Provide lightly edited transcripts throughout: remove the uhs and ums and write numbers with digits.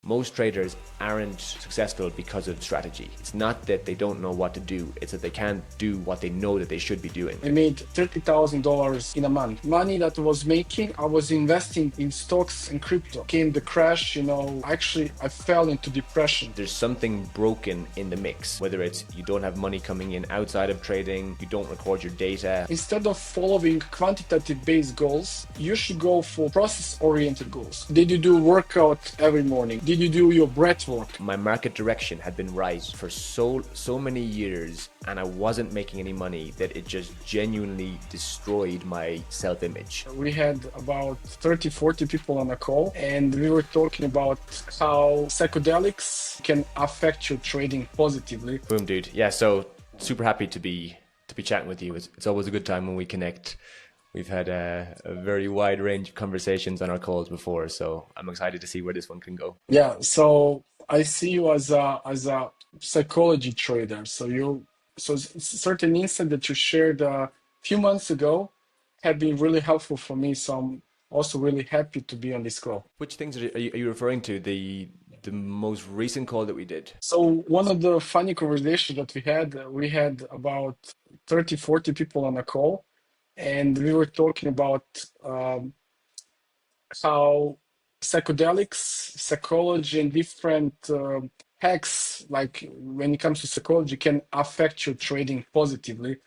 Most traders aren't successful because of strategy. It's not that they don't know what to do, it's that they can't do what they know that they should be doing. I made $30,000 in a month. Money that I was making, I was investing in stocks and crypto. Came the crash, actually I fell into depression. There's something broken in the mix, whether it's you don't have money coming in outside of trading, you don't record your data. Instead of following quantitative-based goals, you should go for process-oriented goals. Did you do workout every morning? Did you do your breath work? My market direction had been right for so many years, and I wasn't making any money that it just genuinely destroyed my self-image. We had about 30, 40 people on a call, and we were talking about how psychedelics can affect your trading positively. Boom, dude. Yeah, so super happy to be chatting with you. It's always a good time when we connect. We've had a very wide range of conversations on our calls before, so I'm excited to see where this one can go. Yeah, so I see you as a psychology trader. So certain insight that you shared a few months ago have been really helpful for me. So I'm also really happy to be on this call. Which things are you referring to? The most recent call that we did? So one of the funny conversations that we had about 30, 40 people on a call, and we were talking about how psychedelics, psychology, and different hacks, like when it comes to psychology, can affect your trading positively.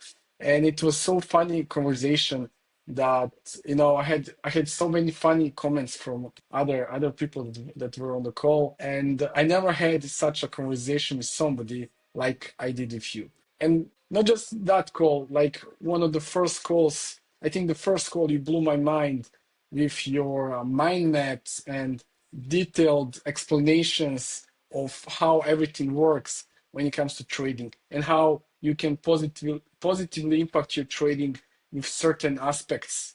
And it was so funny conversation that I had so many funny comments from other people that were on the call, and I never had such a conversation with somebody like I did with you. And not just that call, like one of the first calls, I think the first call, you blew my mind with your mind maps and detailed explanations of how everything works when it comes to trading, and how you can positively impact your trading with certain aspects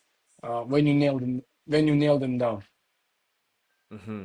when you nail them down. Mm-hmm.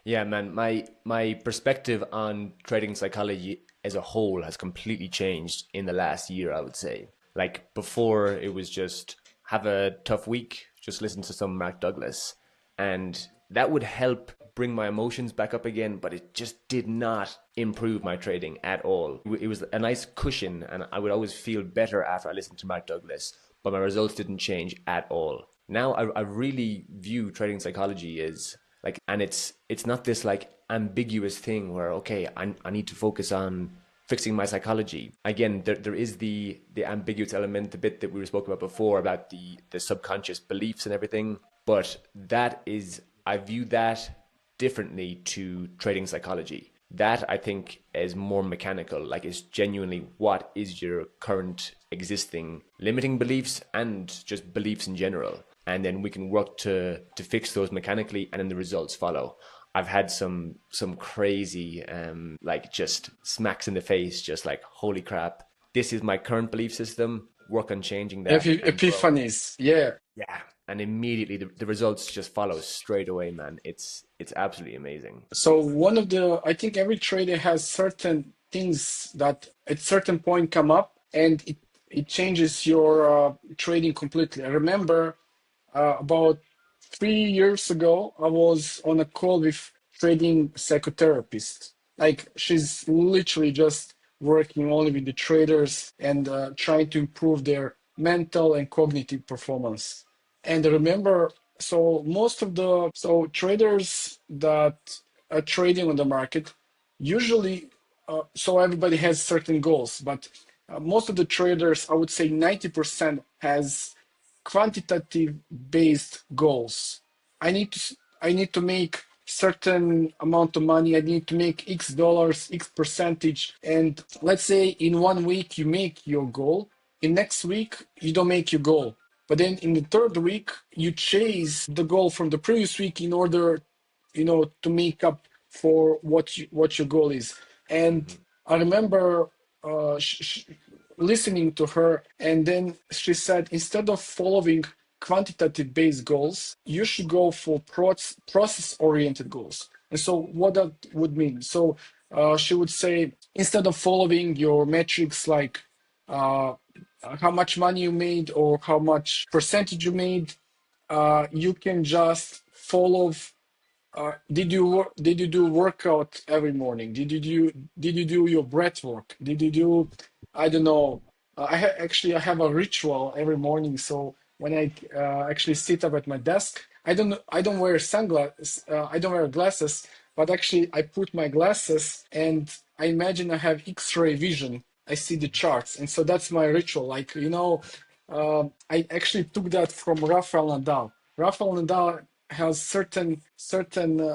Yeah, man, my perspective on trading psychology as a whole has completely changed in the last year, I would say. Like before, it was just have a tough week, just listen to some Mark Douglas, and that would help bring my emotions back up again, but it just did not improve my trading at all. It was a nice cushion, and I would always feel better after I listened to Mark Douglas, but my results didn't change at all. Now I really view trading psychology as like, and it's not this like ambiguous thing where, okay, I need to focus on fixing my psychology. Again, there is the ambiguous element, the bit that we were spoken about before about the subconscious beliefs and everything. But that is, I view that differently to trading psychology. That I think is more mechanical, like it's genuinely what is your current existing limiting beliefs and just beliefs in general. And then we can work to fix those mechanically, and then the results follow. I've had some crazy like just smacks in the face, just like, holy crap, this is my current belief system, work on changing that. Epiphanies, yeah. Yeah, and immediately the results just follow straight away, man. It's absolutely amazing. So I think every trader has certain things that at certain point come up, and it changes your trading completely. I remember about 3 years ago, I was on a call with trading psychotherapist. Like she's literally just working only with the traders and trying to improve their mental and cognitive performance. And I remember, so traders that are trading on the market usually, so everybody has certain goals, but most of the traders, I would say 90% has quantitative based goals. I need to make certain amount of money. I need to make X dollars, X percentage. And let's say in 1 week you make your goal. In next week you don't make your goal. But then in the third week you chase the goal from the previous week in order, to make up for what your goal is. And I remember listening to her, and then she said, instead of following quantitative based goals, you should go for process oriented goals. And so what that would mean, so she would say, instead of following your metrics like how much money you made or how much percentage you made, you can just follow did you do workout every morning? Did you do your breath work? Did you do I don't know. Actually I have a ritual every morning. So when I actually sit up at my desk, I don't wear sunglasses. I don't wear glasses, but actually I put my glasses and I imagine I have X-ray vision. I see the charts, and so that's my ritual. Like I actually took that from Rafael Nadal. Rafael Nadal has certain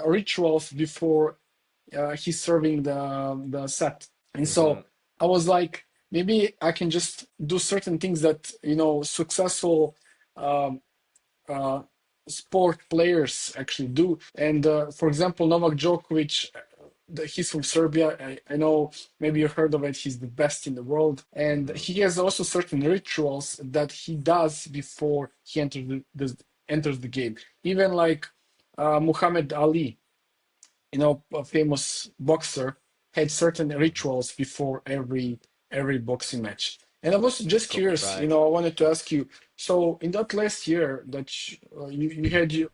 rituals before he's serving the set, and Hmm. so I was like, maybe I can just do certain things that successful um, uh, sport players actually do. And for example, Novak Djokovic, he's from Serbia. I know maybe you heard of it. He's the best in the world, and Hmm. he has also certain rituals that he does before he enters the game. Even like Muhammad Ali, a famous boxer, had certain rituals before every boxing match. And I was just Cut my curious, bag. I wanted to ask you. So in that last year that you had you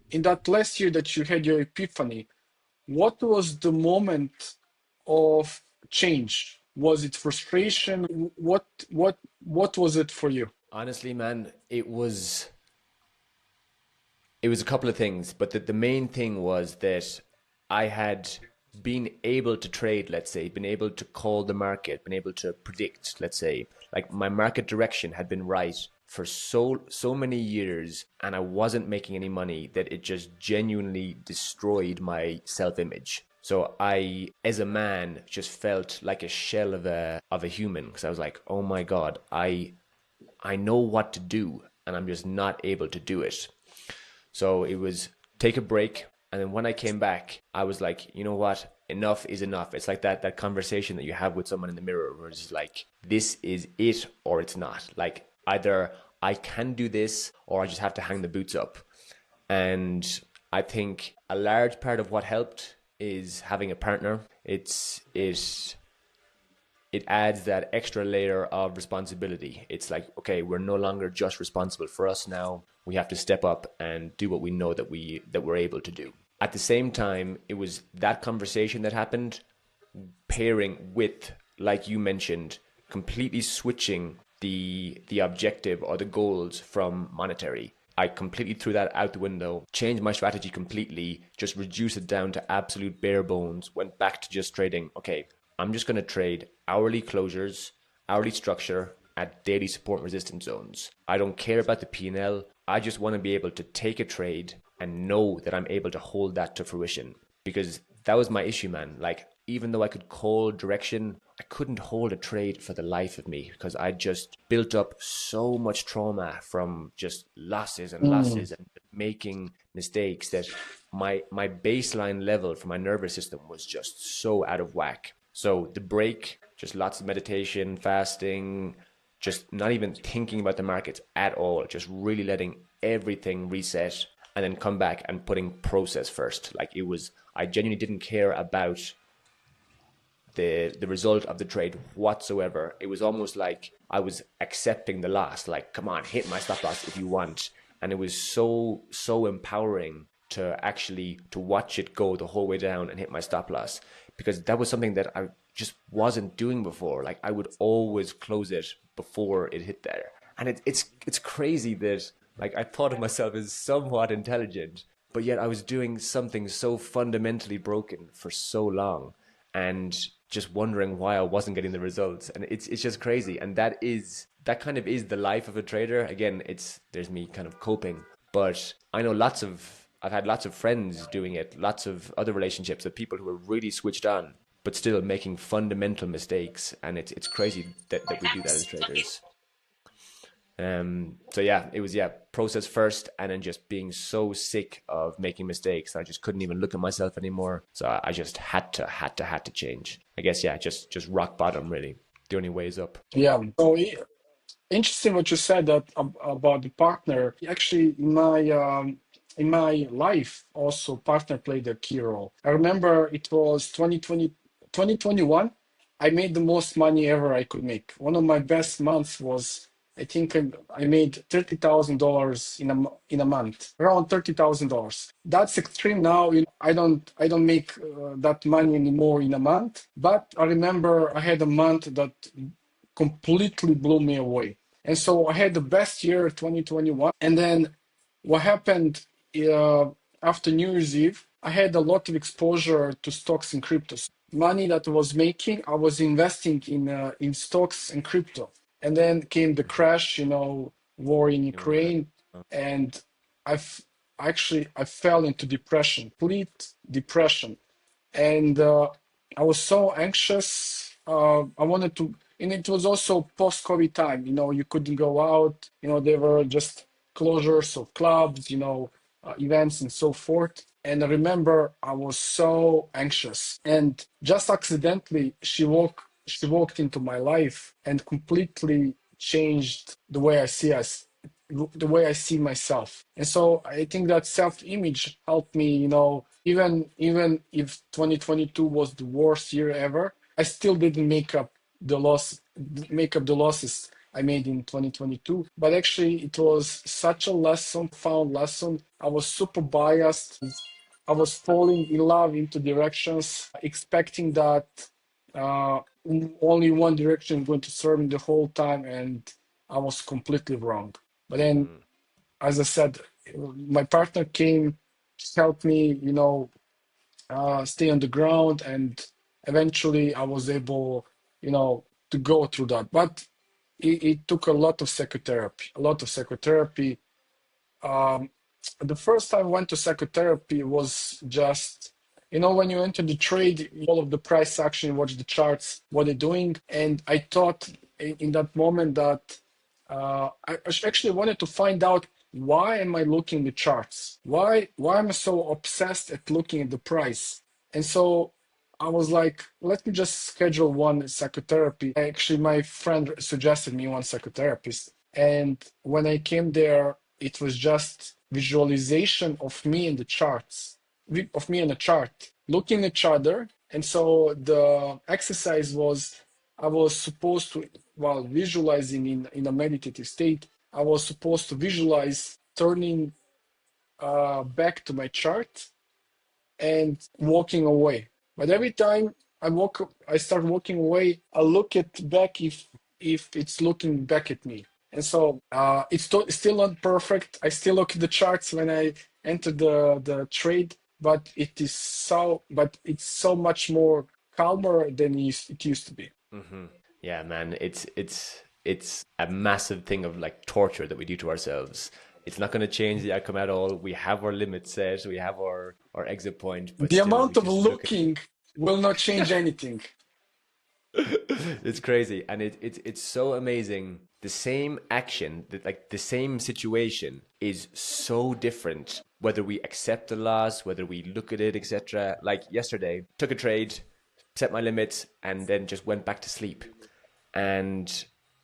in that last year that you had your epiphany, what was the moment of change? Was it frustration? What was it for you? Honestly, man, it was a couple of things, but the main thing was that I had been able to trade, let's say, been able to call the market, been able to predict, let's say, like my market direction had been right for so many years, and I wasn't making any money that it just genuinely destroyed my self-image. So I, as a man, just felt like a shell of a human because I was like, oh my God, I know what to do and I'm just not able to do it. So it was take a break. And then when I came back, I was like, you know what? Enough is enough. It's like that conversation that you have with someone in the mirror where it's like, this is it or it's not. Like either I can do this or I just have to hang the boots up. And I think a large part of what helped is having a partner. It adds that extra layer of responsibility. It's like, okay, we're no longer just responsible for us now. We have to step up and do what we know that we're able to do. At the same time, it was that conversation that happened pairing with, like you mentioned, completely switching the objective or the goals from monetary. I completely threw that out the window, changed my strategy completely, just reduced it down to absolute bare bones, went back to just trading. Okay, I'm just going to trade hourly closures, hourly structure at daily support resistance zones. I don't care about the P&L. I just want to be able to take a trade and know that I'm able to hold that to fruition because that was my issue, man. Like, even though I could call direction, I couldn't hold a trade for the life of me because I just built up so much trauma from just losses and Mm. losses and making mistakes that my baseline level for my nervous system was just so out of whack. So the break, just lots of meditation, fasting, just not even thinking about the markets at all, just really letting everything reset and then come back and putting process first. Like it was, I genuinely didn't care about the result of the trade whatsoever. It was almost like I was accepting the loss. Like, come on, hit my stop loss if you want. And it was so empowering to actually to watch it go the whole way down and hit my stop loss because that was something that I just wasn't doing before. Like I would always close it before it hit there, and it's crazy that like I thought of myself as somewhat intelligent, but yet I was doing something so fundamentally broken for so long and just wondering why I wasn't getting the results. And it's just crazy. And that kind of is the life of a trader. Again, it's there's me kind of coping. But I know I've had lots of friends doing it, lots of other relationships of people who are really switched on, but still making fundamental mistakes. And it's crazy that we do that as traders. So yeah, it was process first, and then just being so sick of making mistakes, I just couldn't even look at myself anymore. So I just had to change. I guess just rock bottom really. The only way is up. Yeah. So interesting what you said about the partner. Actually, in my life, also partner played a key role. I remember it was 2021. I made the most money ever I could make. One of my best months was I think I made $30,000 in a month, around $30,000. That's extreme now. I don't make that money anymore in a month. But I remember I had a month that completely blew me away. And so I had the best year 2021. And then what happened uh, after New Year's Eve, I had a lot of exposure to stocks and cryptos. Money that I was making, I was investing in stocks and crypto. And then came the Hmm. crash, war in You remember that? Ukraine, Oh. and I've I fell into depression, complete depression, and I was so anxious. I wanted to, and it was also post-COVID time. You couldn't go out. There were just closures of clubs, events and so forth. And I remember I was so anxious, and just accidentally, she walked into my life and completely changed the way I see myself. And so I think that self-image helped me, even if 2022 was the worst year ever, I still didn't make up the losses I made in 2022. But actually it was such a lesson, found lesson. I was super biased. I was falling in love into directions, expecting that uh, only one direction is going to serve me the whole time, and I was completely wrong. But then, Mm. as I said, my partner came, helped me, stay on the ground, and eventually I was able, to go through that. But it took a lot of psychotherapy, um, the first time I went to psychotherapy was just, when you enter the trade, all of the price action, you watch the charts, what they're doing. And I thought in that moment that I actually wanted to find out, why am I looking at the charts? Why am I so obsessed at looking at the price? And so I was like, let me just schedule one psychotherapy. Actually, my friend suggested me one psychotherapist. And when I came there, it was just visualization of me in the charts, of me in a chart, looking at each other. And so the exercise was, I was supposed to, while visualizing in a meditative state, I was supposed to visualize turning back to my chart and walking away. But every time I start walking away, I look at back if it's looking back at me. And so still not perfect. I still look at the charts when I enter the trade, but it's so much more calmer than it used to be. Hmm. Yeah, man, it's a massive thing of like torture that we do to ourselves. It's not going to change the outcome at all. We have our limit set, we have our exit point, but The still, we amount of just look at it. looking will not change anything. It's crazy, and it's so amazing. The same action, like the same situation, is so different. Whether we accept the loss, whether we look at it, etc. Like yesterday, took a trade, set my limits, and then just went back to sleep. And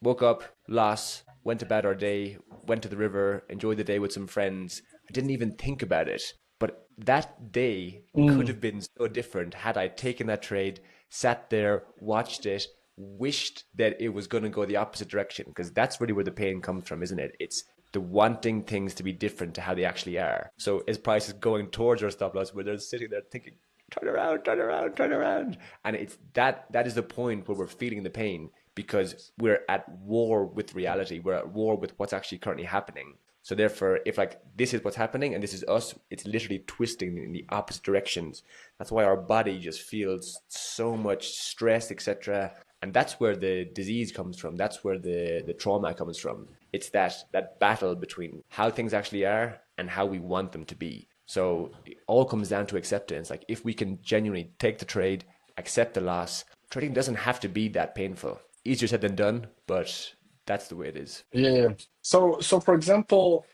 woke up, lost, went to bed our day, went to the river, enjoyed the day with some friends. I didn't even think about it. But that day could Mm. have been so different had I taken that trade, sat there, watched it, wished that it was going to go the opposite direction. Because that's really where the pain comes from, isn't it? It's the wanting things to be different to how they actually are. So as price is going towards our stop loss, where they're sitting there thinking, turn around, turn around, turn around. And it's that is the point where we're feeling the pain because we're at war with reality. We're at war with what's actually currently happening. So therefore, if like this is what's happening and this is us, it's literally twisting in the opposite directions. That's why our body just feels so much stress, etc. And that's where the disease comes from. That's where the trauma comes from. It's that battle between how things actually are and how we want them to be. So it all comes down to acceptance. Like if we can genuinely take the trade, accept the loss, trading doesn't have to be that painful. Easier said than done, but that's the way it is. Yeah. So for example,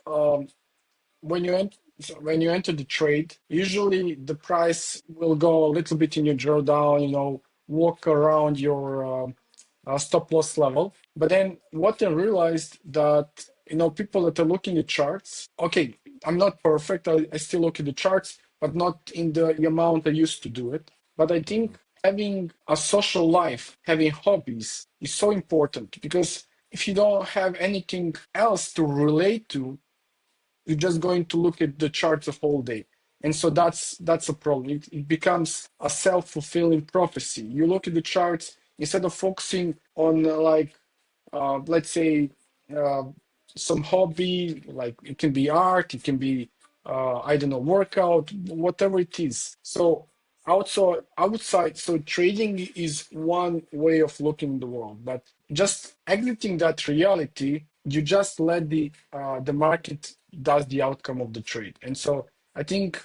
when you ent so when you enter the trade, usually the price will go a little bit in your drawdown, walk around your stop loss level. But then what I realized that, people that are looking at charts, okay, I'm not perfect. I still look at the charts, but not in the amount I used to do it. But I Mm-hmm. think having a social life, having hobbies is so important, because if you don't have anything else to relate to, you're just going to look at the charts the whole day. And so that's a problem. It becomes a self-fulfilling prophecy. You look at the charts instead of focusing on let's say uh, some hobby, like it can be art, it can be I don't know, workout, whatever it is. So outside, so trading is one way of looking at the world, but just exiting that reality, you just let the market does the outcome of the trade. And so I think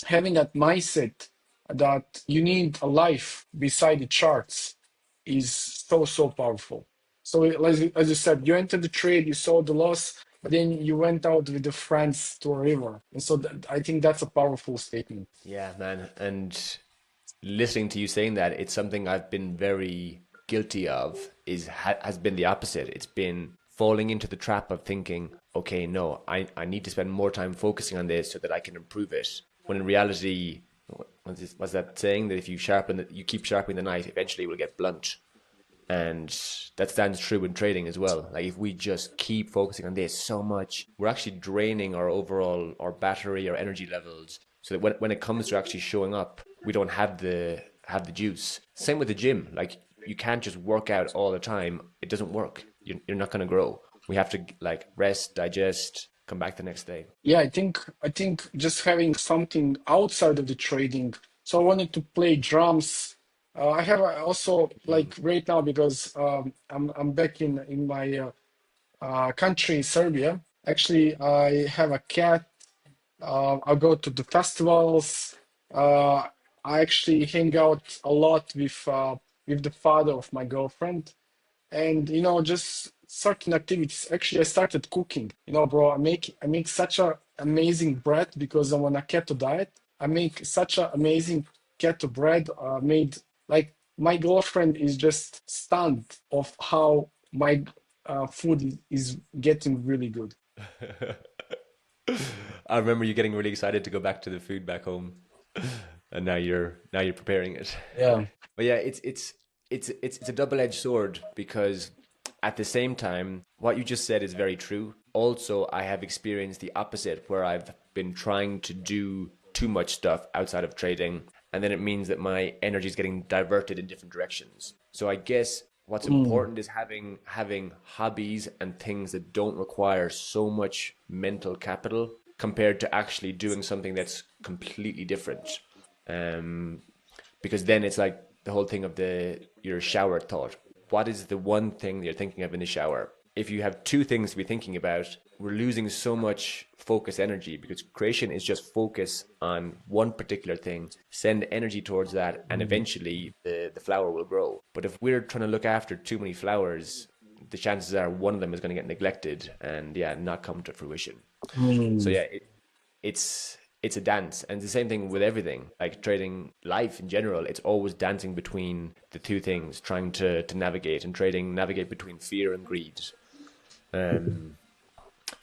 having that mindset that you need a life beside the charts is so powerful. So as you said, you entered the trade, you saw the loss, but then you went out with the friends to a river. And so I think that's a powerful statement. Yeah, man. And listening to you saying that, it's something I've been very guilty of, has been the opposite. It's been falling into the trap of thinking, okay, no, I need to spend more time focusing on this so that I can improve it. When in reality, was that saying that if you keep sharpening the knife, eventually it will get blunt. And that stands true in trading as well. Like if we just keep focusing on this so much, we're actually draining our overall, our battery, our energy levels, so that when it comes to actually showing up, we don't have the juice. Same with the gym. Like you can't just work out all the time. It doesn't work. You're not going to grow. We have to like rest, digest, come back the next day. Yeah, I think just having something outside of the trading. So I wanted to play drums. I have also like right now because I'm back in my country, Serbia. Actually, I have a cat. I go to the festivals. Uh, I actually hang out a lot with the father of my girlfriend, and just certain activities. Actually, I started cooking. Bro, I make such a amazing bread because I'm on a keto diet. I make such a amazing keto bread. Made like my girlfriend is just stunned of how my food is getting really good. I remember you getting really excited to go back to the food back home, and now you're preparing it. Yeah. But yeah, it's a double-edged sword because at the same time, what you just said is very true. Also, I have experienced the opposite where I've been trying to do too much stuff outside of trading, and then it means that my energy is getting diverted in different directions. So I guess what's Mm. important is having hobbies and things that don't require so much mental capital compared to actually doing something that's completely different. Um, because then it's like the whole thing of the your shower thought. What is the one thing you're thinking of in the shower? If you have two things to be thinking about, we're losing so much focus energy because creation is just focus on one particular thing, send energy towards that, and eventually the flower will grow. But if we're trying to look after too many flowers, the chances are one of them is going to get neglected and yeah, not come to fruition. So Mm. yeah, it's a dance, and it's the same thing with everything. Like trading life in general, it's always dancing between the two things, trying to navigate, and trading navigate between fear and greed. Um,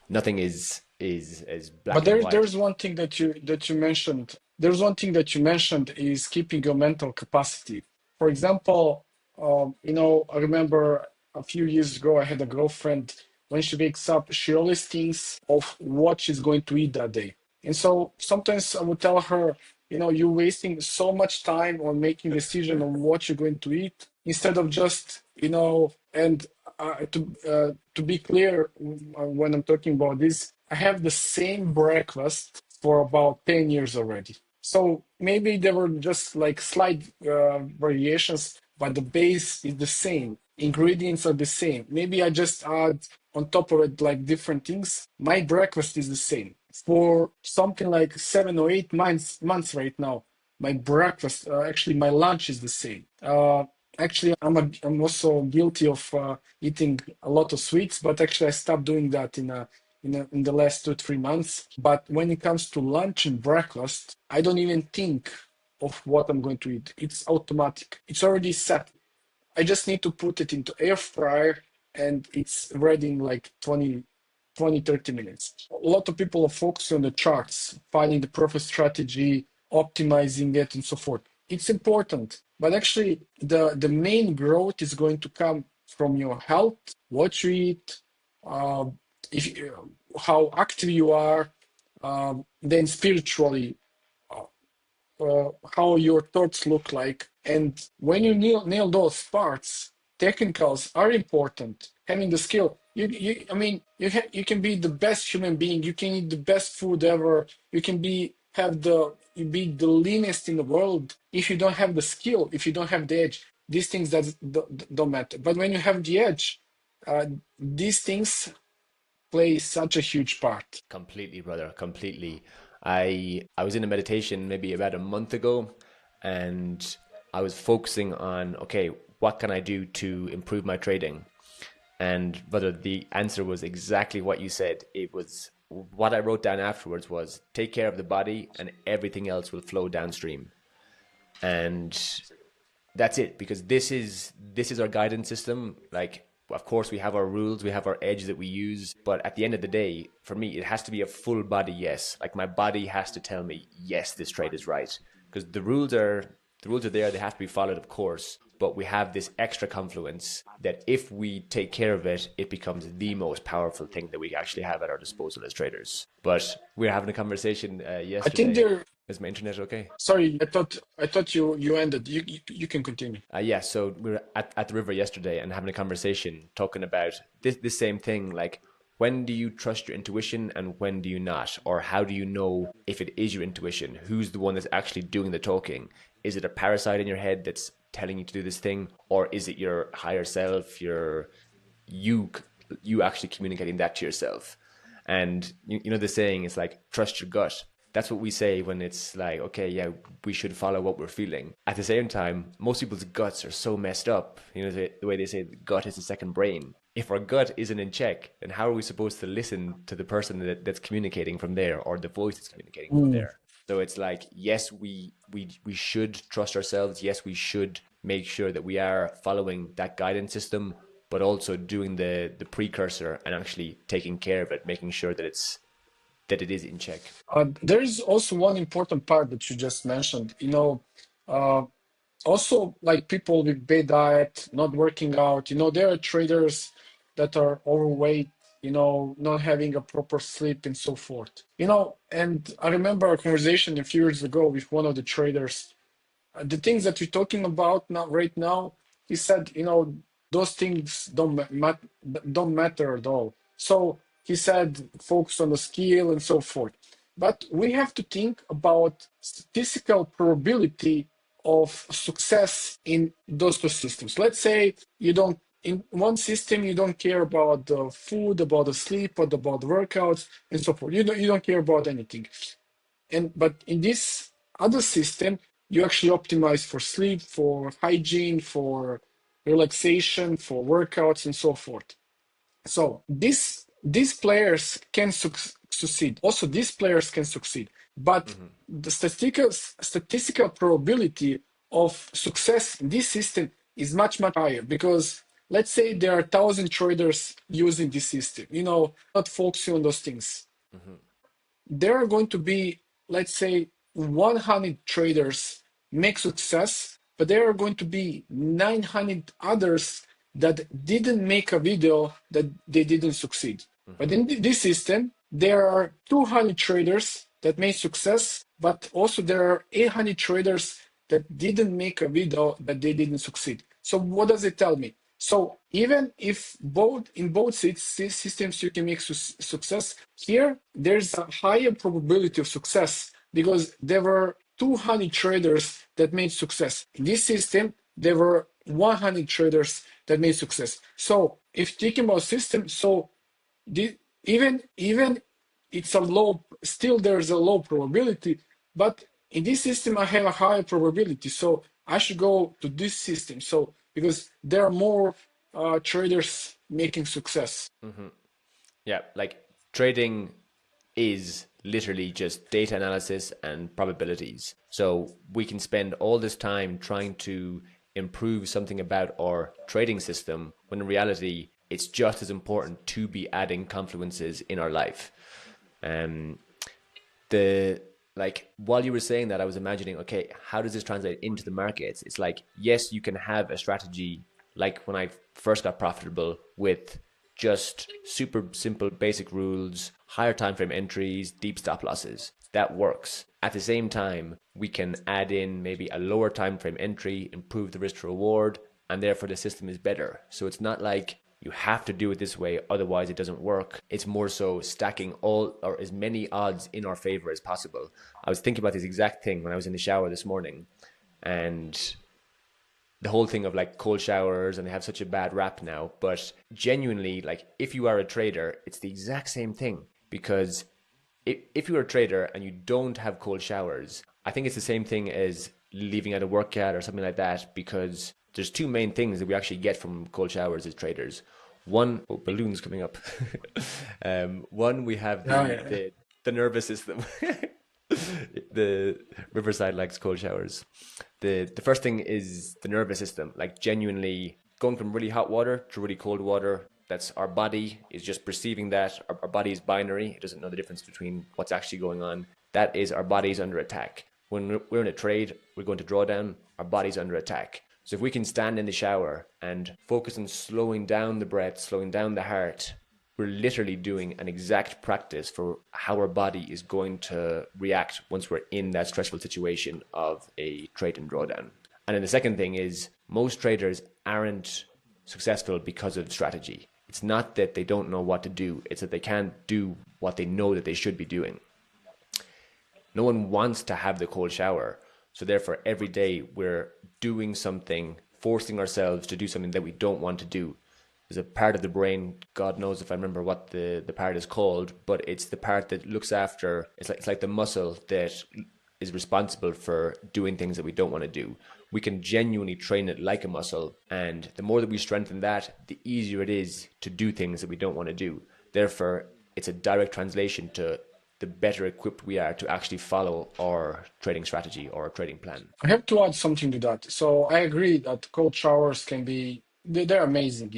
Nothing is But black and white. there's one thing that you mentioned. There's one thing that you mentioned is keeping your mental capacity. For example, I remember a few years ago I had a girlfriend. When she wakes up, she always thinks of what she's going to eat that day. And so sometimes I would tell her, you're wasting so much time on making decision on what you're going to eat instead of just, and to be clear, when I'm talking about this, I have the same breakfast for about 10 years already. So maybe there were just like slight variations, but the base is the same. Ingredients are the same. Maybe I just add on top of it like different things. My breakfast is the same. For something like 7 or 8 months right now, my breakfast, actually my lunch is the same. Actually, I'm also guilty of eating a lot of sweets, but actually I stopped doing that in the last 2 3 months. But when it comes to lunch and breakfast, I don't even think of what I'm going to eat. It's automatic. It's already set. I just need to put it into air fryer and it's ready in like 20 30 minutes. A lot of people are focused on the charts, finding the perfect strategy, optimizing it, and so forth. It's important, but actually, the main growth is going to come from your health, what you eat, uh, how active you are, then spiritually, uh, how your thoughts look like. And when you nail those parts, technicals are important. Having the skill, I mean, you can be the best human being. You can eat the best food ever. You can you be the leanest in the world. If you don't have the skill, if you don't have the edge, these things don't matter. But when you have the edge, uh, these things play such a huge part. Completely, brother, completely. I was in a meditation maybe about a month ago, and I was focusing on, okay, what can I do to improve my trading? And brother, the answer was exactly what you said. It was what I wrote down afterwards was take care of the body and everything else will flow downstream. And that's it, because this is our guidance system. Like, of course we have our rules, we have our edge that we use, but at the end of the day, for me, it has to be a full body yes. Like, my body has to tell me yes, this trade is right, because the rules are there, they have to be followed, of course, but we have this extra confluence that if we take care of it, it becomes the most powerful thing that we actually have at our disposal as traders. But we were having a conversation I think yesterday. there. Is my internet okay? Sorry, I thought you ended. You can continue. Yeah, so we were at the river yesterday and having a conversation talking about this same thing. Like, when do you trust your intuition and when do you not? Or how do you know if it is your intuition? Who's the one that's actually doing the talking? Is it a parasite in your head that's telling you to do this thing? Or is it your higher self, you you actually communicating that to yourself? And you know the saying, it's like, trust your gut. That's what we say when it's like, okay, yeah, we should follow what we're feeling. At the same time, most people's guts are so messed up. You know, the way they say the gut is the second brain. If our gut isn't in check, then how are we supposed to listen to the person that's communicating from there, or the voice that's communicating from Mm. there? So it's like, yes, we should trust ourselves. Yes, we should make sure that we are following that guidance system, but also doing the precursor and actually taking care of it, making sure that it is in check. There is also one important part that you just mentioned. Uh, also like people with bad diet, not working out. There are traders that are overweight. Not having a proper sleep and so forth. And I remember a conversation a few years ago with one of the traders. The things that we're talking about now, right now, he said, those things don't matter at all. So he said, focus on the skill and so forth. But we have to think about statistical probability of success in those two systems. Let's say you don't in one system you don't care about the food, about the sleep, or about the workouts and so forth. You don't care about anything. But in this other system, you actually optimize for sleep, for hygiene, for relaxation, for workouts, and so forth. So these players can succeed. Also, these players can succeed, but Hmm. the statistical probability of success in this system is much higher because let's say there are 1,000 traders using this system. Not focusing on those things, Hmm. there are going to be, let's say, 100 traders make success, but there are going to be 900 others that didn't make a video that they didn't succeed. But Hmm. in this system, there are 200 traders that made success, but also there are 800 traders that didn't make a video that they didn't succeed. So what does it tell me? So even if both systems you can make success, here there's a higher probability of success because there were 200 traders that made success. In this system, there were 100 traders that made success. So if thinking about system, so the, even it's a low, still there's a low probability, but in this system I have a higher probability, so I should go to this system. So because there are more traders making success. Hmm. Yeah, like, trading is literally just data analysis and probabilities. So we can spend all this time trying to improve something about our trading system when in reality it's just as important to be adding confluences in our life. Um, the like, while you were saying that, I was imagining, okay, how does this translate into the markets? It's like, yes, you can have a strategy like when I first got profitable with just super simple basic rules, higher time frame entries, deep stop losses. That works. At the same time, we can add in maybe a lower time frame entry, improve the risk to reward, and therefore the system is better. So it's not like you have to do it this way, otherwise it doesn't work. It's more so stacking all or as many odds in our favor as possible. I was thinking about this exact thing when I was in the shower this morning, and the whole thing of like cold showers, and they have such a bad rap now, but genuinely, like, if you are a trader, it's the exact same thing. Because if you're a trader and you don't have cold showers, I think it's the same thing as leaving out a workout or something like that, because there's two main things that we actually get from cold showers as traders. One, oh, balloons coming up. One, we have Yeah, the yeah. the nervous system. The Riverside likes cold showers. The first thing is the nervous system, like genuinely going from really hot water to really cold water. That's our body is just perceiving that. Our body is binary. It doesn't know the difference between what's actually going on. That is our body's under attack. When we're in a trade, we're going to draw down, our body's under attack. So if we can stand in the shower and focus on slowing down the breath, slowing down the heart, we're literally doing an exact practice for how our body is going to react once we're in that stressful situation of a trade and drawdown. And then the second thing is most traders aren't successful because of strategy. It's not that they don't know what to do, it's that they can't do what they know that they should be doing. No one wants to have the cold shower. So therefore, every day we're doing something, forcing ourselves to do something that we don't want to do. There's a part of the brain, God knows if I remember what the part is called, but it's the part that looks after, it's like the muscle that is responsible for doing things that we don't want to do. We can genuinely train it like a muscle. And the more that we strengthen that, the easier it is to do things that we don't want to do. Therefore, it's a direct translation to the better equipped we are to actually follow our trading strategy or our trading plan. I have to add something to that. So I agree that cold showers can be they're amazing,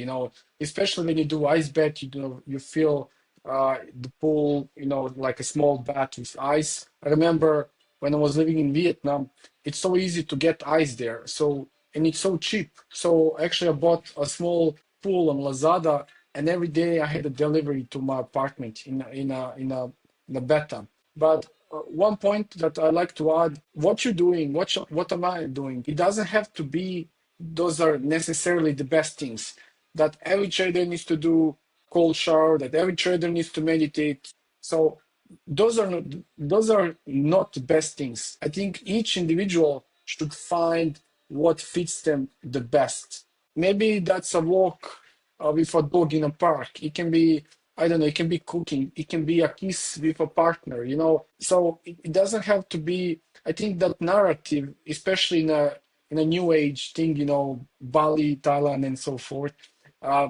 especially when you do ice bath, you feel the pool, like a small bath with ice. I remember when I was living in Vietnam, it's so easy to get ice there. So and it's so cheap. So actually I bought a small pool on Lazada, and every day I had a delivery to my apartment in a bathtub. But one point that I like to add, what you're doing, what am I doing? It doesn't have to be, those are necessarily the best things. That every trader needs to do cold shower, that every trader needs to meditate. So those are not the best things. I think each individual should find what fits them the best. Maybe that's a walk with a dog in a park. It can be, I don't know, it can be cooking, it can be a kiss with a partner, So it doesn't have to be, I think that narrative, especially in a new age thing, Bali, Thailand, and so forth. Uh,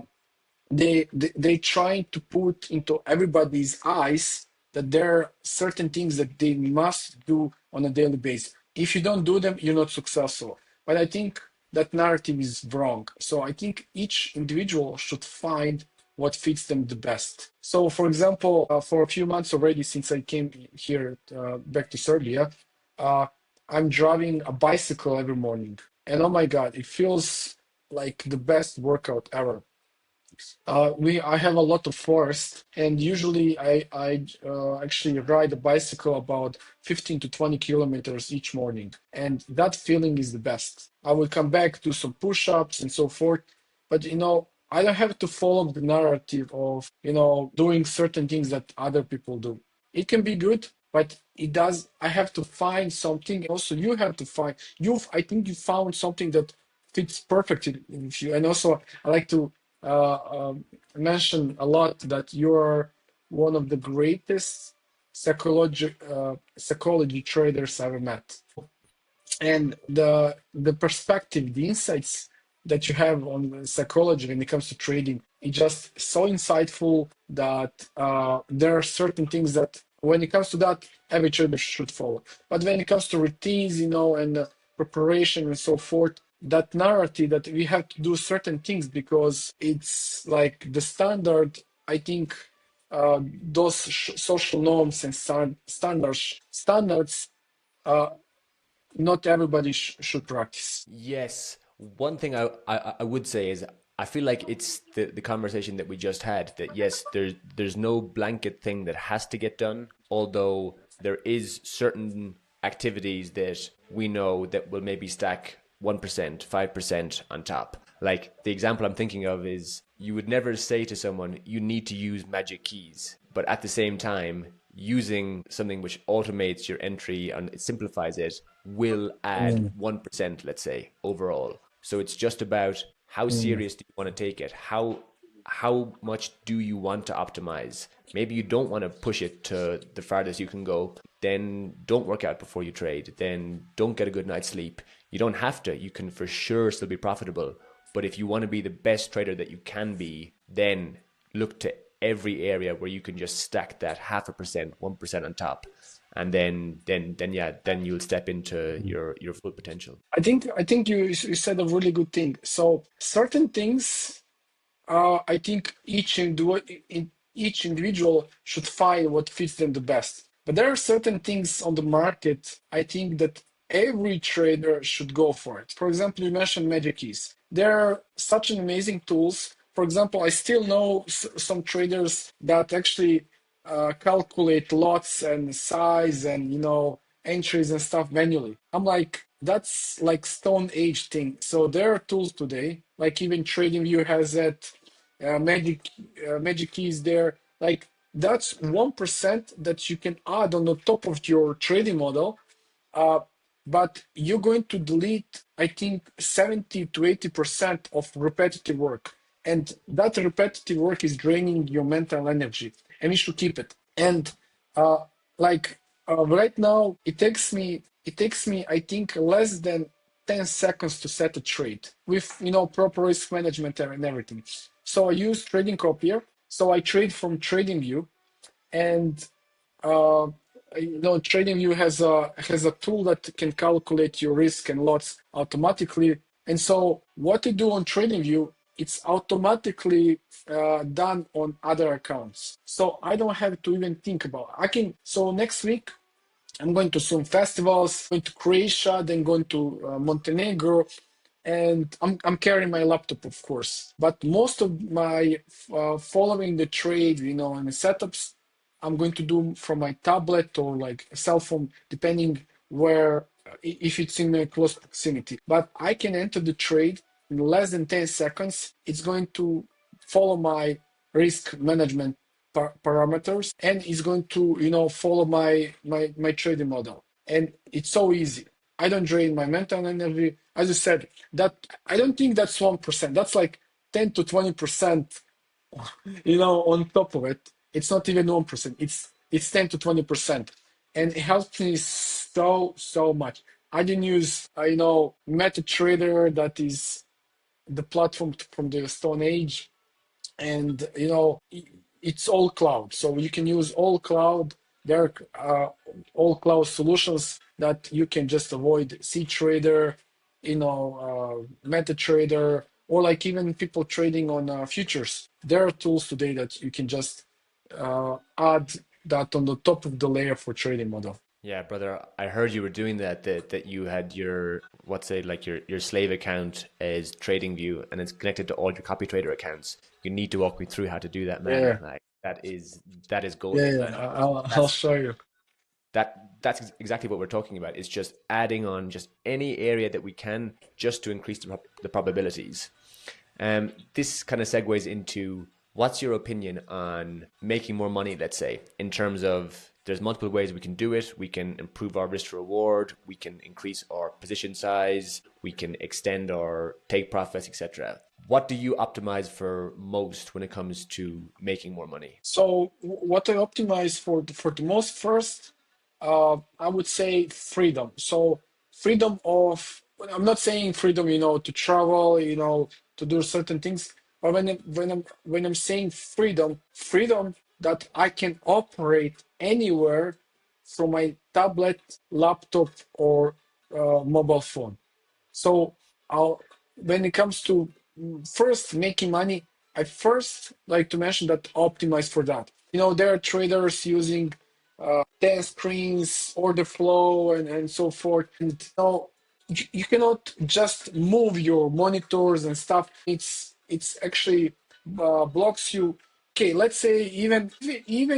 they trying to put into everybody's eyes that there are certain things that they must do on a daily basis. If you don't do them, you're not successful. But I think that narrative is wrong. So I think each individual should find what fits them the best. So, for example, for a few months already since I came here back to Serbia, uh, I'm driving a bicycle every morning, and oh my God, it feels like the best workout ever. I have a lot of forest, and usually I actually ride a bicycle about 15 to 20 kilometers each morning, and that feeling is the best. I will come back, do some push-ups and so forth, but I don't have to follow the narrative of doing certain things that other people do. It can be good, but it does. I have to find something. Also, you have to find. I think you found something that fits perfectly with you, and also I like to uh, mention a lot that you are one of the greatest psychology traders I've ever met, and the perspective, the insights that you have on psychology when it comes to trading, it's just so insightful that there are certain things that when it comes to that, every trader should follow. But when it comes to routines, and preparation and so forth, that narrative that we have to do certain things because it's like the standard, I think those social norms and standards uh, not everybody should practice. Yes. One thing I would say is I feel like it's the conversation that we just had that yes, there's no blanket thing that has to get done, although there is certain activities that we know that will maybe stack 1%, 5% on top. Like the example I'm thinking of is you would never say to someone, you need to use magic keys. But at the same time, using something which automates your entry and it simplifies it will add Mm, 1%, let's say, overall. So it's just about how mm, serious do you want to take it? How much do you want to optimize? Maybe you don't want to push it to the farthest you can go. Then don't work out before you trade. Then don't get a good night's sleep. You don't have to. You can for sure still be profitable. But if you want to be the best trader that you can be, then look to every area where you can just stack that 0.5%, 1% on top. And then yeah, then you'll step into mm. your full potential. I think you said a really good thing. So certain things, I think each individual should find what fits them the best. But there are certain things on the market, I think that every trader should go for it. For example, you mentioned magic keys. There are such an amazing tools. For example, I still know some traders that actually calculate lots and size and entries and stuff manually. I'm like, that's like Stone Age thing. So there are tools today, like even TradingView has that, magic keys there. Like that's 1% that you can add on the top of your trading model, uh, but you're going to delete, I think, 70 to 80% of repetitive work. And that repetitive work is draining your mental energy, and you should keep it. And uh, like right now, it takes me, I think, less than 10 seconds to set a trade with proper risk management and everything. So I use Trading Copier. So I trade from TradingView, and uh, TradingView has a tool that can calculate your risk and lots automatically. And so what you do on TradingView, it's automatically done on other accounts. So I don't have to even think about. I can. So next week I'm going to some festivals, going to Croatia, then going to Montenegro, and I'm carrying my laptop, of course. But most of my following the trade, and the setups, I'm going to do from my tablet or like a cell phone, depending where, if it's in a close proximity. But I can enter the trade in less than 10 seconds. It's going to follow my risk management parameters, and it's going to follow my trading model, and it's so easy. I don't drain my mental energy. As I said, that I don't think that's 1%. That's like 10 to 20%, on top of it. It's not even 1%. It's 10 to 20%. And it helps me so much. I didn't use MetaTrader, that is the platform from the Stone Age, and it's all cloud, so you can use all cloud. There are all cloud solutions that you can just avoid CTrader, MetaTrader, or like even people trading on futures. There are tools today that you can just add that on the top of the layer for trading model. Yeah, brother, I heard you were doing that you had your what's say like your slave account is TradingView and it's connected to all your copy trader accounts. You need to walk me through how to do that, man. Yeah, Like that is yeah, golden, yeah. man. I'll That's show you. that's exactly what we're talking about. It's just adding on just any area that we can just to increase the probabilities. This kind of segues into what's your opinion on making more money, let's say, in terms of there's multiple ways we can do it. We can improve our risk to reward, we can increase our position size, we can extend our take profits, etc. What do you optimize for most when it comes to making more money? So what I optimize for the most first, I would say freedom. So freedom of, I'm not saying freedom, to travel, to do certain things, but when I'm saying freedom that I can operate anywhere from my tablet, laptop, or mobile phone. So when it comes to first making money, I first like to mention that optimize for that. There are traders using 10 screens, order flow, and so forth. And you cannot just move your monitors and stuff. It's actually blocks you. Okay, let's say even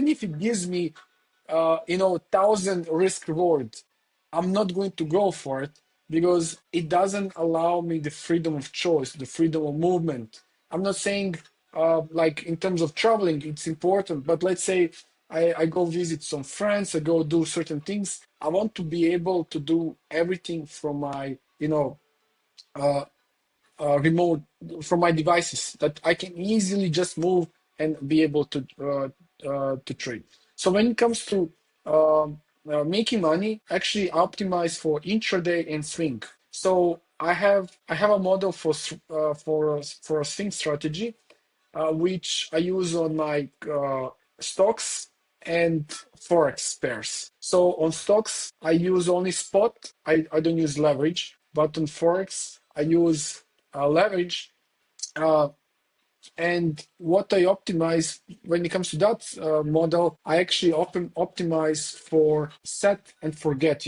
if it gives me 1,000 risk reward, I'm not going to go for it because it doesn't allow me the freedom of choice, the freedom of movement. I'm not saying like in terms of traveling, it's important, but let's say I go visit some friends, I go do certain things. I want to be able to do everything from my, uh, remote from my devices that I can easily just move and be able to trade. So when it comes to making money, actually optimize for intraday and swing. So I have a model for a swing strategy, which I use on my stocks and forex pairs. So on stocks, I use only spot. I don't use leverage, but on forex, I use leverage. Uh, and what I optimize when it comes to that model, I actually optimize for set and forget.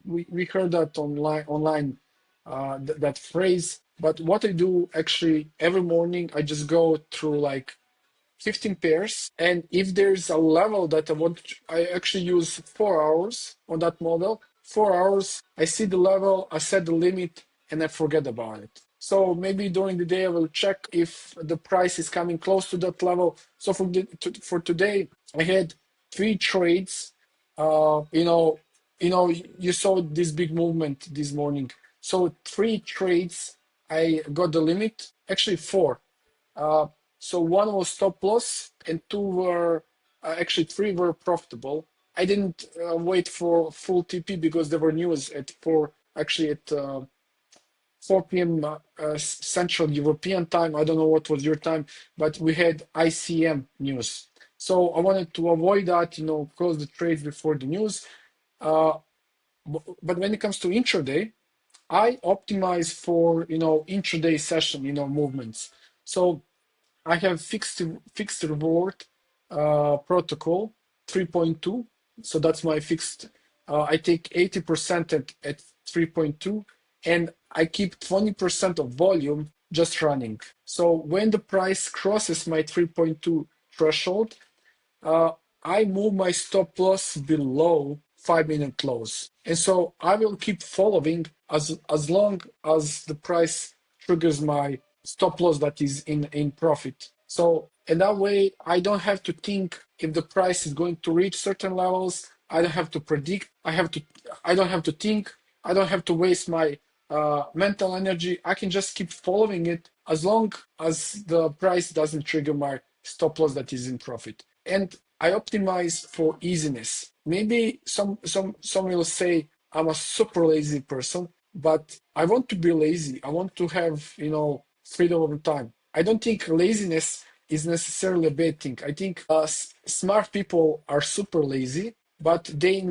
We heard that online that phrase. But what I do actually every morning, I just go through like 15 pairs. And if there's a level that I want, I actually use 4 hours on that model. 4 hours, I see the level, I set the limit, and I forget about it. So maybe during the day, I will check if the price is coming close to that level. So for today, I had 3 trades. Uh, you know, you saw this big movement this morning. So 3 trades, I got the limit. Actually, four. Uh, so one was stop loss, and two were actually three were profitable. I didn't wait for full TP because there were news at actually at 4 p.m. Central European time. I don't know what was your time, but we had ICM news. So I wanted to avoid that, close the trades before the news. Uh, but when it comes to intraday, I optimize for intraday session, movements. So I have fixed reward protocol 3.2. So that's my fixed. I take 80% at 3.2, and I keep 20% of volume just running. So when the price crosses my 3.2 threshold, uh, I move my stop loss below 5 minute lows. And so I will keep following as long as the price triggers my stop loss that is in profit. So and that way I don't have to think if the price is going to reach certain levels. I don't have to predict. I don't have to think. I don't have to waste my mental energy. I can just keep following it as long as the price doesn't trigger my stop loss that is in profit. And I optimize for easiness. Maybe some will say I'm a super lazy person, but I want to be lazy. I want to have freedom of time. I don't think laziness is necessarily a bad thing. I think smart people are super lazy, but they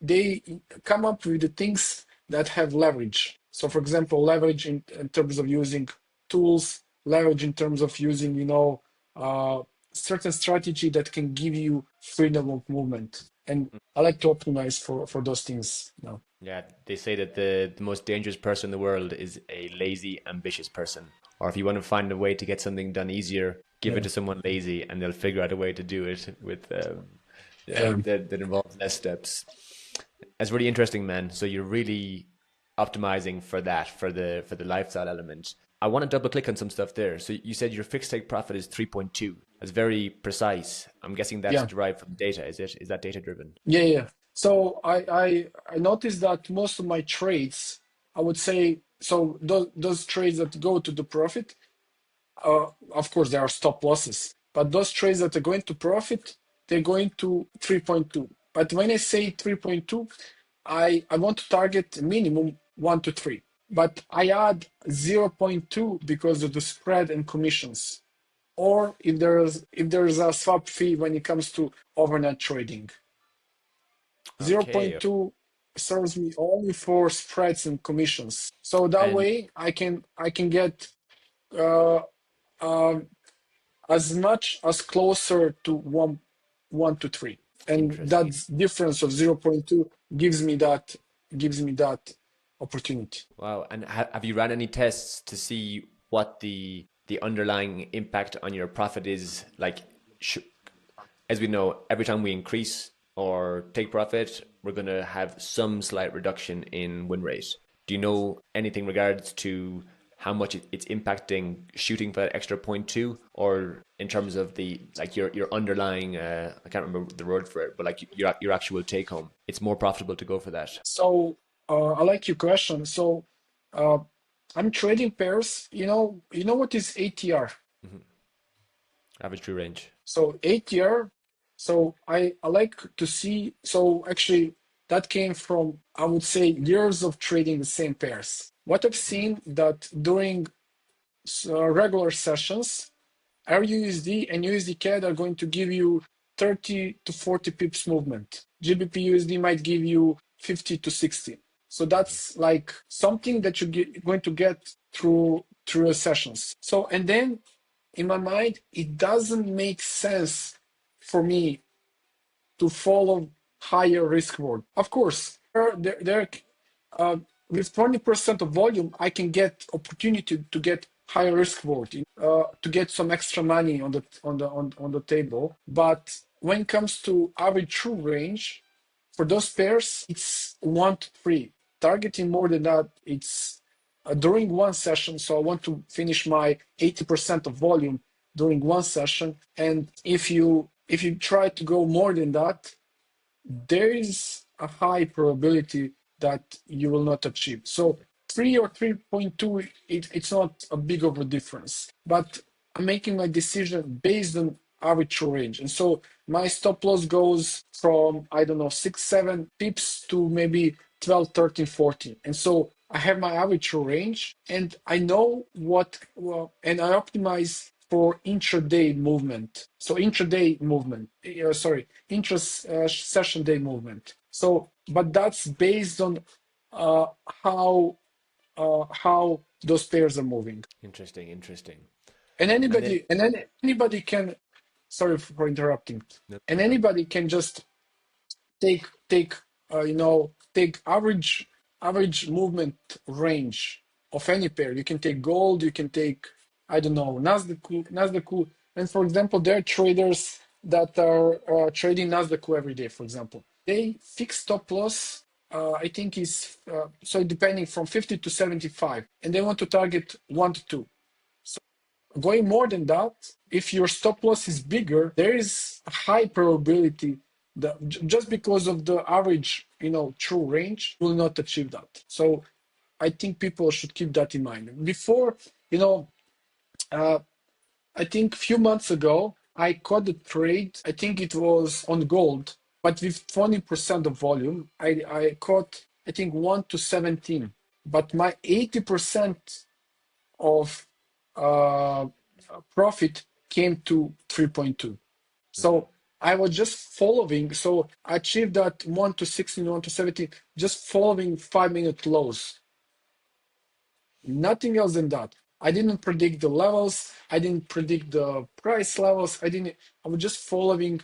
they come up with the things that have leverage. So, for example, leverage in terms of using tools, leverage in terms of using, uh, certain strategy that can give you freedom of movement. And I like to optimize for those things now. Yeah, they say that the most dangerous person in the world is a lazy, ambitious person. Or if you want to find a way to get something done easier, give it Yeah. to someone lazy, and they'll figure out a way to do it with Yeah. that involves less steps. That's really interesting, man. So you're really optimizing for that, for the lifestyle element. I want to double click on some stuff there. So you said your fixed take profit is 3.2. That's very precise. I'm guessing that's Yeah. derived from data, is it? Is that data driven? Yeah. Yeah. So I noticed that most of my trades, I would say, so those trades that go to the profit, of course, there are stop losses, but those trades that are going to profit, they're going to 3.2. But when I say 3.2, I want to target minimum 1 to 3. But I add zero point 0.2 because of the spread and commissions, or if there's a swap fee when it comes to overnight trading. Zero Okay. point 0.2 serves me only for spreads and commissions. So that And way I can get uh, um, as much as closer to 1 to 3, and that interesting. difference of zero point 0.2 gives me that opportunity. Wow. And have you ran any tests to see what the underlying impact on your profit is? Like, sh as we know, every time we increase or take profit, we're going to have some slight reduction in win rate. Do you know anything regards to how much it's impacting shooting for that extra point two, or in terms of the like your underlying I can't remember the word for it, but like your actual take home, it's more profitable to go for that. So I like your question. So uh, I'm trading pairs. You know what is ATR? Mhm. Average true range. So ATR. So I like to see. So actually, that came from, I would say, years of trading the same pairs. What I've seen that during regular sessions, RUSD and USD CAD are going to give you 30 to 40 pips movement. GBP USD might give you 50 to 60. So that's like something that you're going to get through your sessions. So, and then in my mind, it doesn't make sense for me to follow higher risk reward. Of course, uh, with 20% of volume, I can get opportunity to get higher risk reward, to get some extra money on the table. But when it comes to average true range, for those pairs, it's 1 to 3. Targeting more than that, it's during one session. So I want to finish my 80% of volume during one session. And if you try to go more than that, there is a high probability that you will not achieve. So 3 or 3.2, it's not a big of a difference. But I'm making my decision based on average range. And so my stop loss goes from, I don't know, 6, 7 pips to maybe 12, 13, 14. And so I have my average range and I know and I optimize for intraday movement. So intraday movement, sorry, intra-session day movement. So, but that's based on uh, how how those pairs are moving. Interesting, interesting. And And then anybody can. Sorry for interrupting. no, And no problem. anybody can just take average movement range of any pair. You can take gold, you can take, I don't know, Nasdaq. And for example, there are traders that are trading Nasdaq every day, for example. They fix stop loss, I think is so depending from 50 to 75, and they want to target 1 to 2. Going more than that, if your stop loss is bigger, there is a high probability that just because of the average, true range, you will not achieve that. So I think people should keep that in mind. Before, uh, I think a few months ago, I caught a trade. I think it was on gold, but with 20% of volume, I caught, I think, 1 to 17. But my 80% of uh, profit came to 3.2. So I was just following. So I achieved that 1 to 16, 1 to 17, just following 5-minute lows. Nothing else than that. I didn't predict the levels. I didn't predict the price levels. I was just following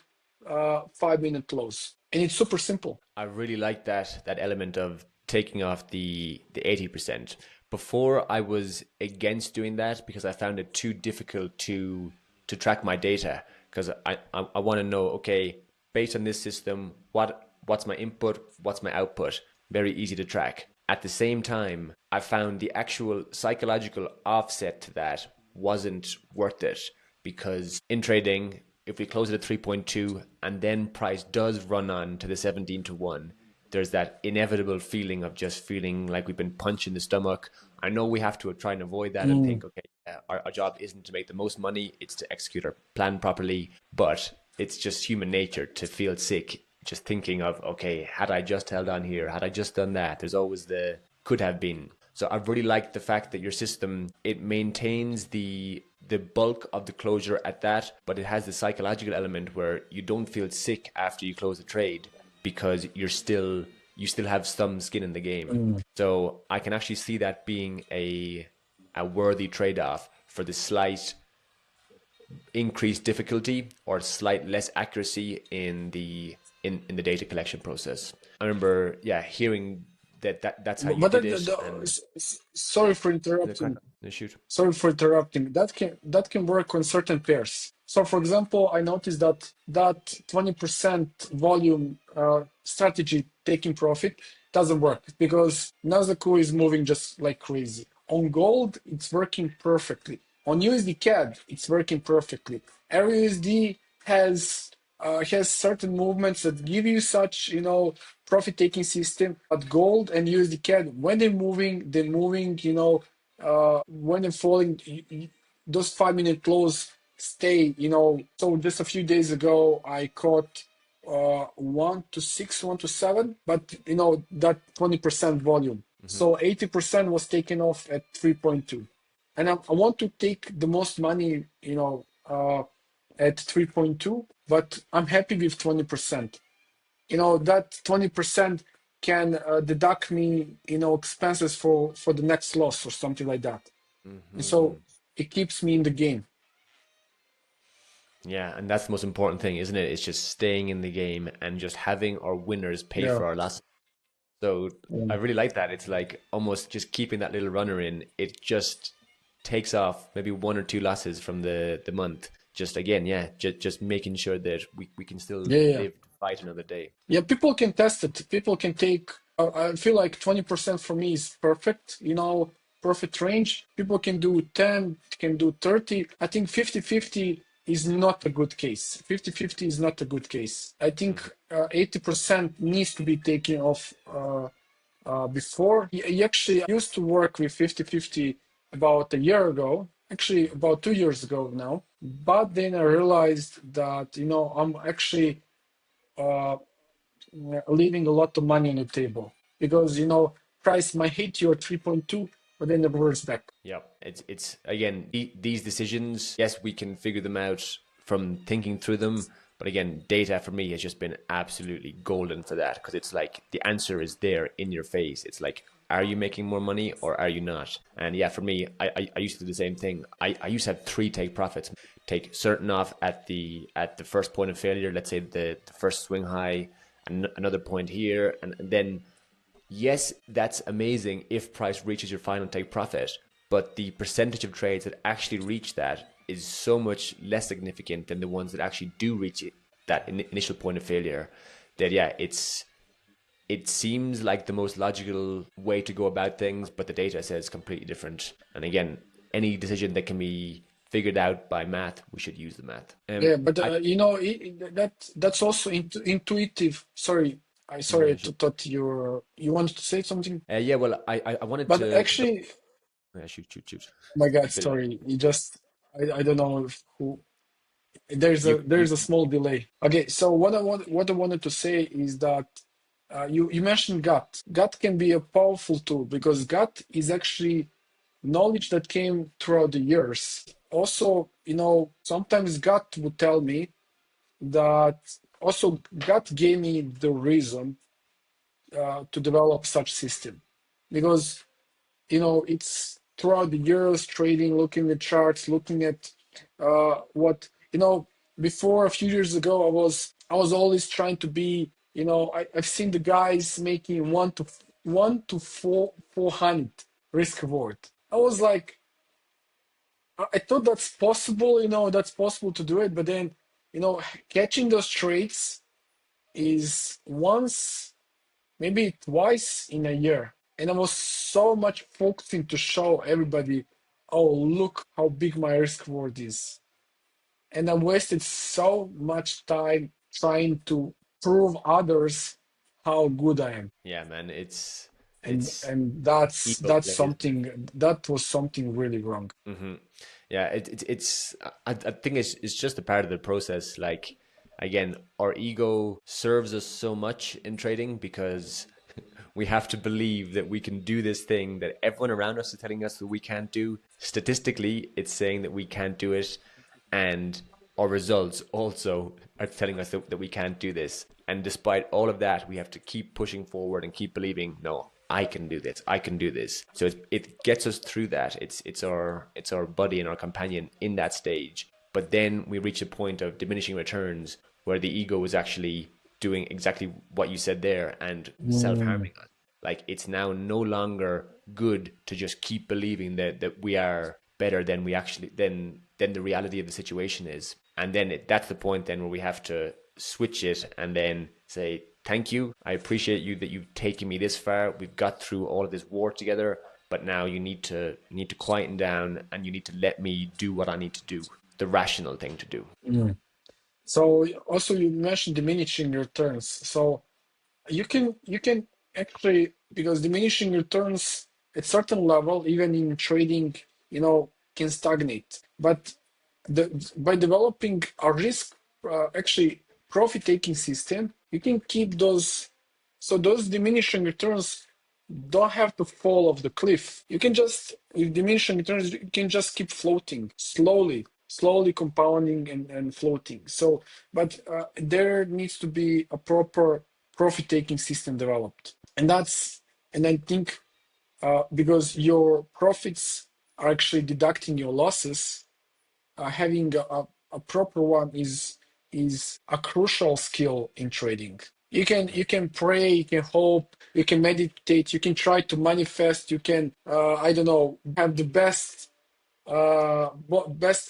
5-minute lows. And it's super simple. I really like that element of taking off the 80%. Before I was against doing that because I found it too difficult to track my data because I want to know, okay, based on this system, what's my input, what's my output? Very easy to track. At the same time, I found the actual psychological offset to that wasn't worth it because in trading, if we close it at 3.2 and then price does run on to the 17 to 1, there's that inevitable feeling of just feeling like we've been punched in the stomach. I know we have to try and avoid that and Mm. think, okay, our job isn't to make the most money, it's to execute our plan properly. But it's just human nature to feel sick just thinking of, okay, had I just held on here, had I just done that, there's always the could have been. So I really like the fact that your system, it maintains the bulk of the closure at that, but it has the psychological element where you don't feel sick after you close the trade because you still have some skin in the game. Mm. So I can actually see that being a worthy trade-off for the slight increased difficulty or slight less accuracy in the data collection process. I remember, yeah, hearing that's how you But did then it. And sorry for the crack interrupting. on the shoot. Sorry for interrupting. That can work on certain pairs. So, for example, I noticed that 20% volume strategy taking profit doesn't work because Nasdaq is moving just like crazy. On gold, it's working perfectly. On USD CAD, it's working perfectly. ARUSD has certain movements that give you such profit taking system. But gold and USD CAD, when they're moving, when they're falling, those 5 minute lows stay. So just a few days ago, I caught 1 to 6, 1 to 7, but that 20% volume. Hmm. So 80% was taken off at 3.2, and I want to take the most money, at 3.2, but I'm happy with 20%. That 20% can deduct me, expenses for the next loss or something like that. And so Hmm. it keeps me in the game. Yeah, and that's the most important thing, isn't it? It's just staying in the game and just having our winners pay Yeah. for our losses. So I Um, really like that. It's like almost just keeping that little runner in. It just takes off maybe one or two losses from the month. Just again, yeah, just making sure that we can still yeah, yeah. live to fight another day. Yeah, people can test it. People can take, I feel like 20% for me is perfect, perfect range. People can do 10, can do 30. I think 50-50 is not a good case. 50-50 is not a good case. I think Hmm. 80% needs to be taken off before. He actually used to work with 50-50 about a year ago, actually about 2 years ago now. But then I realized that, I'm actually uh, leaving a lot of money on the table because price might hit you at 3.2, but then it reverts back. Yeah, it's again these decisions. Yes, we can figure them out from thinking through them, but again, data for me has just been absolutely golden for that because it's like the answer is there in your face. It's like, are you making more money or are you not? And yeah, for me, I used to do the same thing. I used to have three take profits, take certain off at the first point of failure. Let's say the first swing high, and another point here, and then yes, that's amazing if price reaches your final take profit, but the percentage of trades that actually reach that is so much less significant than the ones that actually do reach it, that initial point of failure. That yeah, it seems like the most logical way to go about things, but the data says completely different. And again, any decision that can be figured out by math, we should use the math. Yeah, but I that's also intuitive. Sorry, I thought you wanted to say something, yeah, well, I wanted but to. actually, Yeah, shoot. oh my God, Spit it out. sorry, you just I don't know if who. There's a You there's a small delay. Okay, so what I wanted to say is that you mentioned gut. Gut can be a powerful tool because gut is actually knowledge that came throughout the years. Also, sometimes gut would tell me that also gut gave me the reason to develop such system because it's throughout the years trading, looking at charts, looking at what before a few years ago I was always trying to be, I've seen the guys making 1 to 400 risk reward. I was like, I thought that's possible, that's possible to do it, but then you know catching those trades is once, maybe twice in a year. And I was so much focusing to show everybody, oh, look how big my risk reward is. And I wasted so much time trying to prove others how good I am. Yeah, man, And it's and that's ego that's play, isn't it? something that was something really wrong. Hmm. Yeah, it's I think it's just a part of the process. Like again, our ego serves us so much in trading because we have to believe that we can do this thing that everyone around us is telling us that we can't do. Statistically, it's saying that we can't do it, and our results also are telling us that we can't do this. And despite all of that, we have to keep pushing forward and keep believing, no, I can do this. I can do this. So it gets us through that. It's our buddy and our companion in that stage. But then we reach a point of diminishing returns where the ego is actually doing exactly what you said there and Mm. self-harming us. Like it's now no longer good to just keep believing that we are better than we actually than the reality of the situation is. And then that's the point then where we have to switch it and then say, thank you. I appreciate you that you've taken me this far. We've got through all of this war together, but now you need to quieten down and you need to let me do what I need to do. The rational thing to do. Mm. So also you mentioned diminishing returns. So you can actually, because diminishing returns at certain level, even in trading, can stagnate. But by developing a risk, actually profit taking system, you can keep those. So those diminishing returns don't have to fall off the cliff. You can just, with diminishing returns, you can just keep floating slowly, slowly compounding and floating. So, but there needs to be a proper profit-taking system developed, and I think because your profits are actually deducting your losses, having a proper one is a crucial skill in trading. You can pray, you can hope, you can meditate, you can try to manifest, you can I don't know, have the best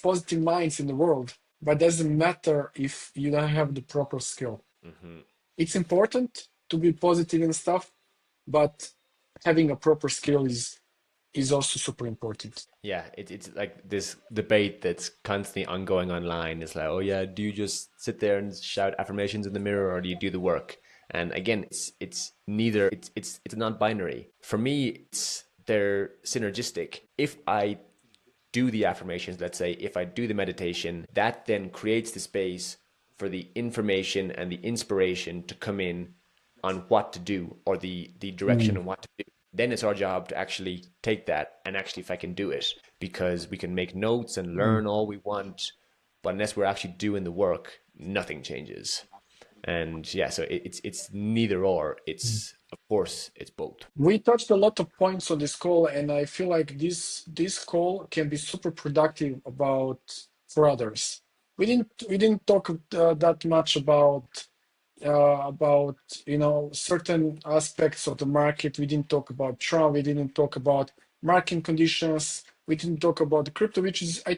positive minds in the world, but doesn't matter if you don't have the proper skill. Hmm. It's important to be positive and stuff, but having a proper skill is also super important. Yeah, it's like this debate that's constantly ongoing online. It's like, oh yeah, do you just sit there and shout affirmations in the mirror, or do you do the work? And again, it's neither. It's non-binary. For me, they're synergistic. If I do the affirmations, let's say, if I do the meditation, that then creates the space for the information and the inspiration to come in on what to do or the direction Mm, on what to do. Then it's our job to actually take that and actually if I can do it, because we can make notes and mm, learn all we want, but unless we're actually doing the work, nothing changes. And yeah, so it's neither or. mm. It's of course it's both. We touched a lot of points on this call, and I feel like this call can be super productive about for others. We didn't talk that much about certain aspects of the market. We didn't talk about Trump. We didn't talk about market conditions. We didn't talk about the crypto, which is, I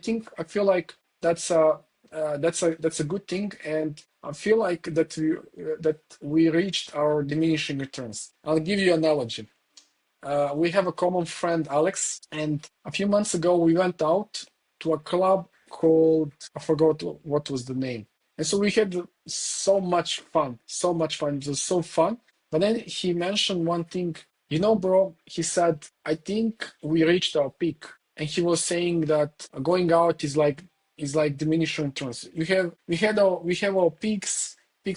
feel like that's a good thing, and I feel like that we reached our diminishing returns. I'll give you an analogy. We have a common friend, Alex, and a few months ago we went out to a club called, I forgot what was the name. And so we had so much fun, so much fun. It was so fun. But then he mentioned one thing, bro, he said, I think we reached our peak. And he was saying that going out is like diminishing returns. We have our peaks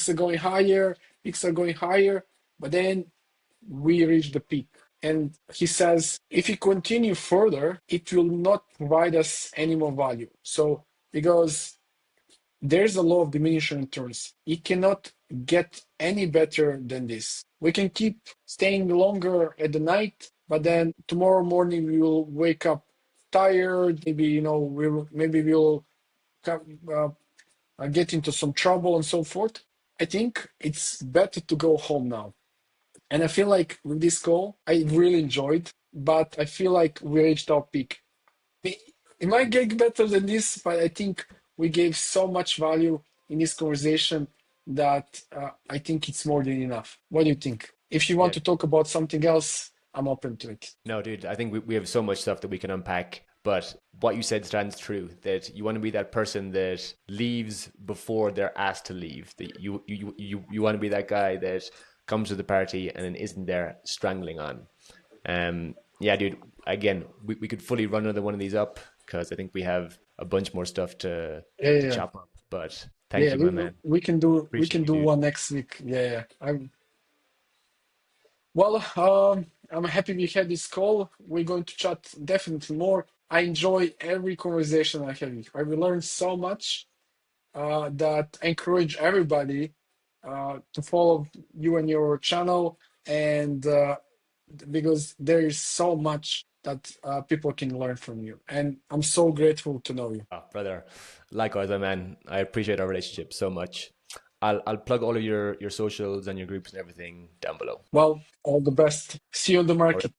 are going higher, peaks are going higher, but then we reach the peak. And he says, if you continue further, it will not provide us any more value. So, because there's a law of diminishing returns, it cannot get any better than this. We can keep staying longer at the night, but then tomorrow morning we will wake up tired. Maybe, we'll get into some trouble and so forth. I think it's better to go home now. And I feel like with this call, I really enjoyed, but I feel like we reached our peak. It might get better than this, but I think we gave so much value in this conversation that I think it's more than enough. What do you think? If you want Yeah. to talk about something else, I'm open to it. No, dude, I think we have so much stuff that we can unpack. But what you said stands true, that you want to be that person that leaves before they're asked to leave. That you want to be that guy that comes to the party and then isn't there strangling on. Yeah, dude, again, we could fully run another one of these up because I think we have a bunch more stuff Yeah, yeah, to yeah. chop up. But thank Yeah, you, my we, man. we can do we Appreciate can you, do dude. one next week. Yeah, yeah. I'm happy we had this call. We're going to chat definitely more. I enjoy every conversation I have. I will learn so much that encourage everybody to follow you and your channel, and because there is so much that people can learn from you, and I'm so grateful to know you. Oh, brother, likewise, my man. I appreciate our relationship so much. I'll plug all of your socials and your groups and everything down below. Well, all the best. See you on the All right. market.